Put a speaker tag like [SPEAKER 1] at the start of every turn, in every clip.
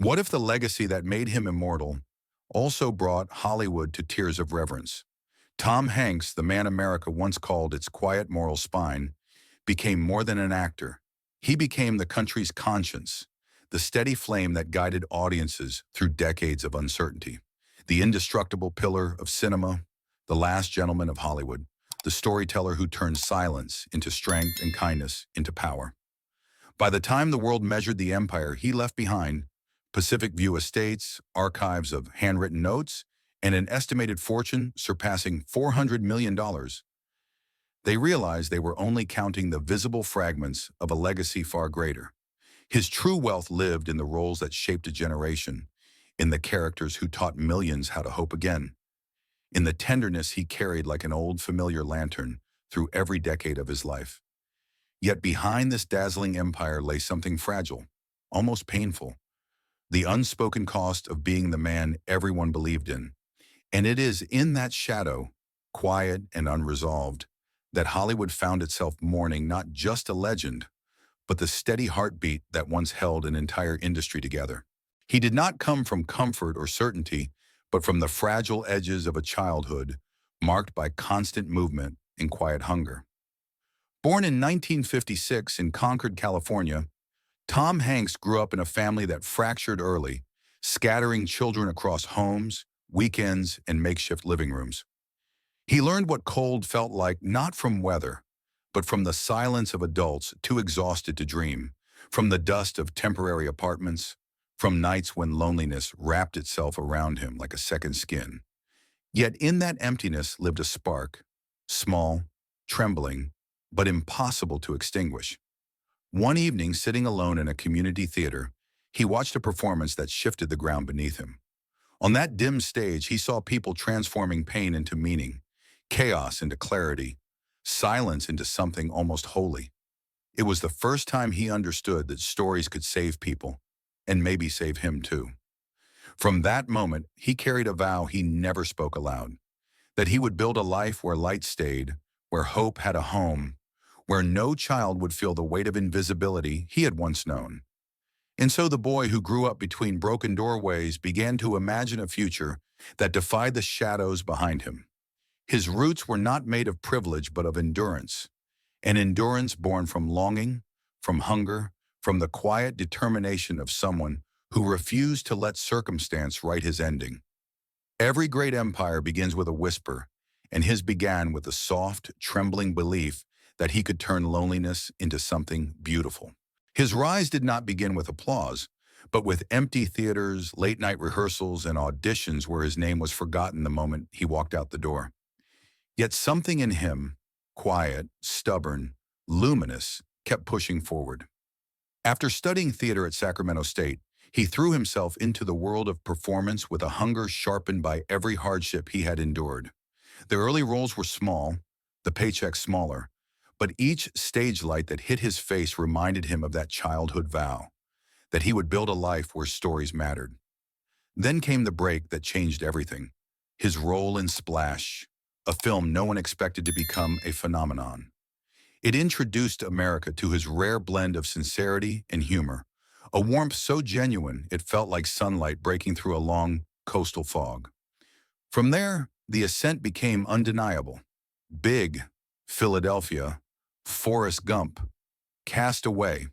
[SPEAKER 1] What if the legacy that made him immortal also brought Hollywood to tears of reverence? Tom Hanks, the man America once called its quiet moral spine, became more than an actor. He became the country's conscience, the steady flame that guided audiences through decades of uncertainty. The indestructible pillar of cinema, the last gentleman of Hollywood, the storyteller who turned silence into strength and kindness into power. By the time the world measured the empire he left behind, Pacific View estates, archives of handwritten notes, and an estimated fortune surpassing $400 million, dollars, they realized they were only counting the visible fragments of a legacy far greater. His true wealth lived in the roles that shaped a generation, in the characters who taught millions how to hope again, in the tenderness he carried like an old familiar lantern through every decade of his life. Yet behind this dazzling empire lay something fragile, almost painful, the unspoken cost of being the man everyone believed in. And it is in that shadow, quiet and unresolved, that Hollywood found itself mourning not just a legend, but the steady heartbeat that once held an entire industry together. He did not come from comfort or certainty, but from the fragile edges of a childhood marked by constant movement and quiet hunger. Born in 1956 in Concord, California, Tom Hanks grew up in a family that fractured early, scattering children across homes, weekends, and makeshift living rooms. He learned what cold felt like not from weather, but from the silence of adults too exhausted to dream, from the dust of temporary apartments, from nights when loneliness wrapped itself around him like a second skin. Yet in that emptiness lived a spark, small, trembling, but impossible to extinguish. One evening, sitting alone in a community theater, he watched a performance that shifted the ground beneath him. On that dim stage, he saw people transforming pain into meaning, chaos into clarity, silence into something almost holy. It was the first time he understood that stories could save people, and maybe save him too. From that moment, he carried a vow he never spoke aloud, that he would build a life where light stayed, where hope had a home, where no child would feel the weight of invisibility he had once known. And so the boy who grew up between broken doorways began to imagine a future that defied the shadows behind him. His roots were not made of privilege but of endurance, an endurance born from longing, from hunger, from the quiet determination of someone who refused to let circumstance write his ending. Every great empire begins with a whisper, and his began with a soft, trembling belief that he could turn loneliness into something beautiful. His rise did not begin with applause, but with empty theaters, late-night rehearsals, and auditions where his name was forgotten the moment he walked out the door. Yet something in him, quiet, stubborn, luminous, kept pushing forward. After studying theater at Sacramento State, he threw himself into the world of performance with a hunger sharpened by every hardship he had endured. The early roles were small, the paychecks smaller, but each stage light that hit his face reminded him of that childhood vow, that he would build a life where stories mattered. Then came the break that changed everything, his role in Splash, a film no one expected to become a phenomenon. It introduced America to his rare blend of sincerity and humor, a warmth so genuine it felt like sunlight breaking through a long coastal fog. From there, the ascent became undeniable. Big, Philadelphia, Forrest Gump, Cast Away.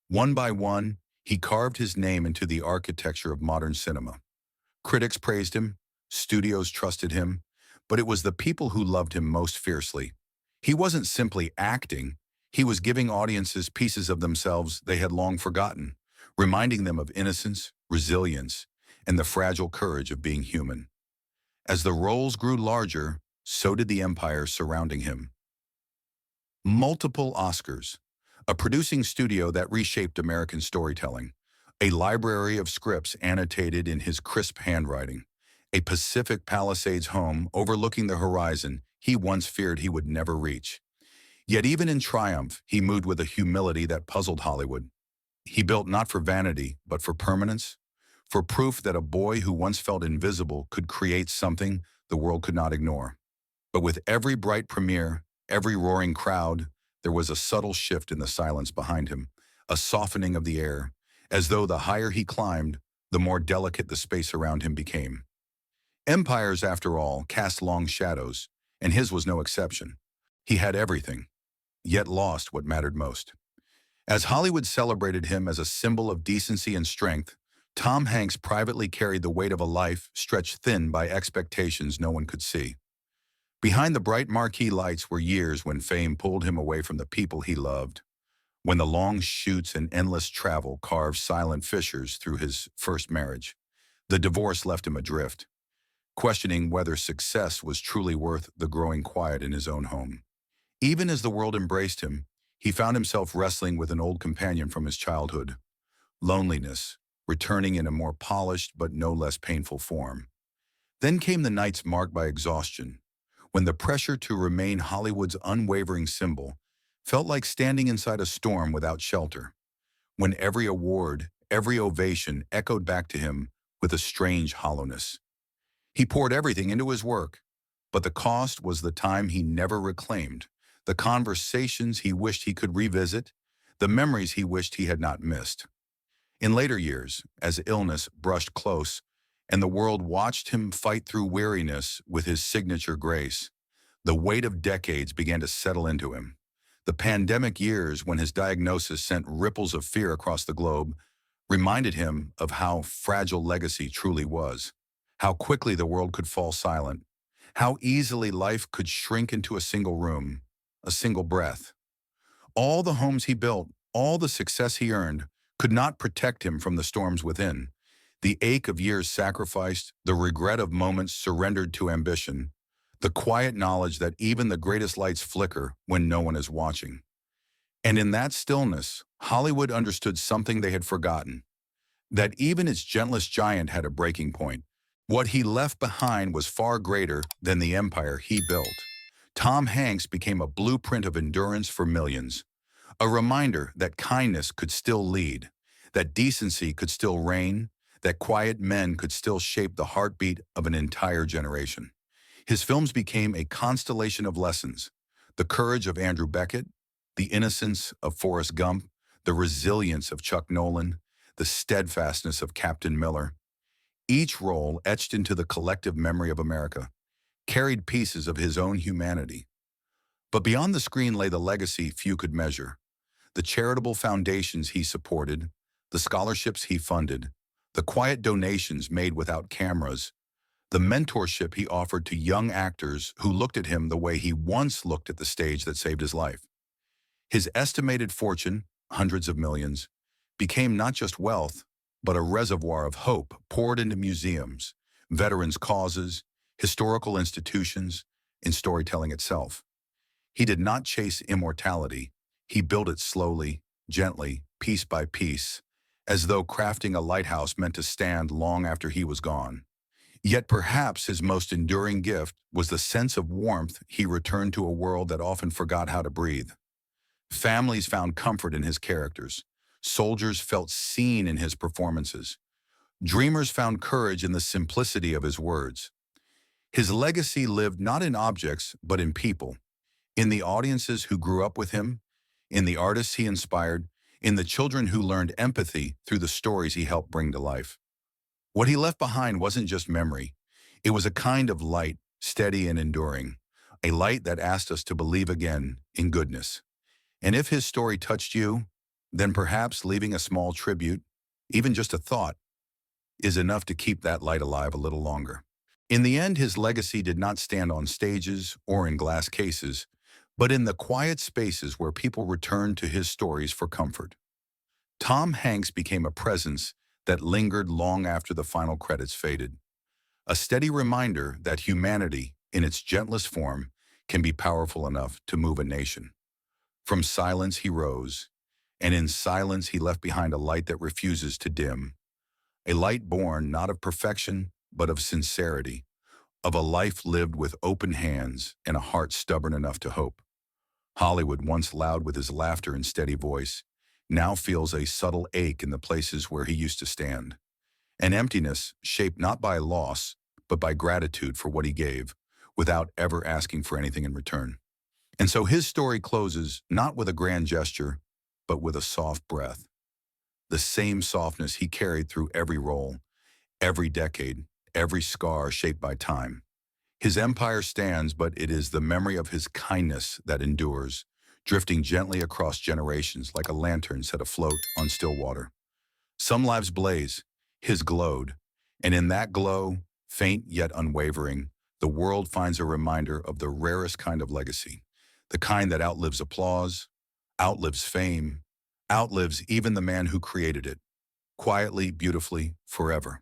[SPEAKER 1] One by one, he carved his name into the architecture of modern cinema. Critics praised him, studios trusted him, but it was the people who loved him most fiercely. He wasn't simply acting, he was giving audiences pieces of themselves they had long forgotten, reminding them of innocence, resilience, and the fragile courage of being human. As the roles grew larger, so did the empire surrounding him. Multiple Oscars, a producing studio that reshaped American storytelling, a library of scripts annotated in his crisp handwriting, a Pacific Palisades home overlooking the horizon he once feared he would never reach. Yet even in triumph, he moved with a humility that puzzled Hollywood. He built not for vanity, but for permanence, for proof that a boy who once felt invisible could create something the world could not ignore. But with every bright premiere, every roaring crowd, there was a subtle shift in the silence behind him, a softening of the air, as though the higher he climbed, the more delicate the space around him became. Empires, after all, cast long shadows, and his was no exception. He had everything, yet lost what mattered most. As Hollywood celebrated him as a symbol of decency and strength, Tom Hanks privately carried the weight of a life stretched thin by expectations no one could see. Behind the bright marquee lights were years when fame pulled him away from the people he loved, when the long shoots and endless travel carved silent fissures through his first marriage. The divorce left him adrift, questioning whether success was truly worth the growing quiet in his own home. Even as the world embraced him, he found himself wrestling with an old companion from his childhood, loneliness, returning in a more polished but no less painful form. Then came the nights marked by exhaustion, when the pressure to remain Hollywood's unwavering symbol felt like standing inside a storm without shelter, when every award, every ovation echoed back to him with a strange hollowness. He poured everything into his work, but the cost was the time he never reclaimed, the conversations he wished he could revisit, the memories he wished he had not missed. In later years, as illness brushed close and the world watched him fight through weariness with his signature grace, the weight of decades began to settle into him. The pandemic years, when his diagnosis sent ripples of fear across the globe, reminded him of how fragile legacy truly was, how quickly the world could fall silent, how easily life could shrink into a single room, a single breath. All the homes he built, all the success he earned, could not protect him from the storms within. The ache of years sacrificed, the regret of moments surrendered to ambition, the quiet knowledge that even the greatest lights flicker when no one is watching. And in that stillness, Hollywood understood something they had forgotten, that even its gentlest giant had a breaking point. What he left behind was far greater than the empire he built. Tom Hanks became a blueprint of endurance for millions, a reminder that kindness could still lead, that decency could still reign, that quiet men could still shape the heartbeat of an entire generation. His films became a constellation of lessons: the courage of Andrew Beckett, the innocence of Forrest Gump, the resilience of Chuck Nolan, the steadfastness of Captain Miller. Each role, etched into the collective memory of America, carried pieces of his own humanity. But beyond the screen lay the legacy few could measure: the charitable foundations he supported, the scholarships he funded, the quiet donations made without cameras, the mentorship he offered to young actors who looked at him the way he once looked at the stage that saved his life. His estimated fortune, hundreds of millions, became not just wealth, but a reservoir of hope poured into museums, veterans' causes, historical institutions, and storytelling itself. He did not chase immortality. He built it slowly, gently, piece by piece, as though crafting a lighthouse meant to stand long after he was gone. Yet perhaps his most enduring gift was the sense of warmth he returned to a world that often forgot how to breathe. Families found comfort in his characters. Soldiers felt seen in his performances. Dreamers found courage in the simplicity of his words. His legacy lived not in objects, but in people, in the audiences who grew up with him, in the artists he inspired, in the children who learned empathy through the stories he helped bring to life. What he left behind wasn't just memory. It was a kind of light, steady and enduring, a light that asked us to believe again in goodness. And if his story touched you, then perhaps leaving a small tribute, even just a thought, is enough to keep that light alive a little longer. In the end, his legacy did not stand on stages or in glass cases, but in the quiet spaces where people returned to his stories for comfort. Tom Hanks became a presence that lingered long after the final credits faded, a steady reminder that humanity, in its gentlest form, can be powerful enough to move a nation. From silence he rose, and in silence he left behind a light that refuses to dim, a light born not of perfection, but of sincerity, of a life lived with open hands and a heart stubborn enough to hope. Hollywood, once loud with his laughter and steady voice, now feels a subtle ache in the places where he used to stand, an emptiness shaped not by loss, but by gratitude for what he gave, without ever asking for anything in return. And so his story closes not with a grand gesture, but with a soft breath. the same softness he carried through every role, every decade, every scar shaped by time. His empire stands, but it is the memory of his kindness that endures, drifting gently across generations like a lantern set afloat on still water. Some lives blaze, his glowed, and in that glow, faint yet unwavering, the world finds a reminder of the rarest kind of legacy, the kind that outlives applause, outlives fame, outlives even the man who created it, quietly, beautifully, forever.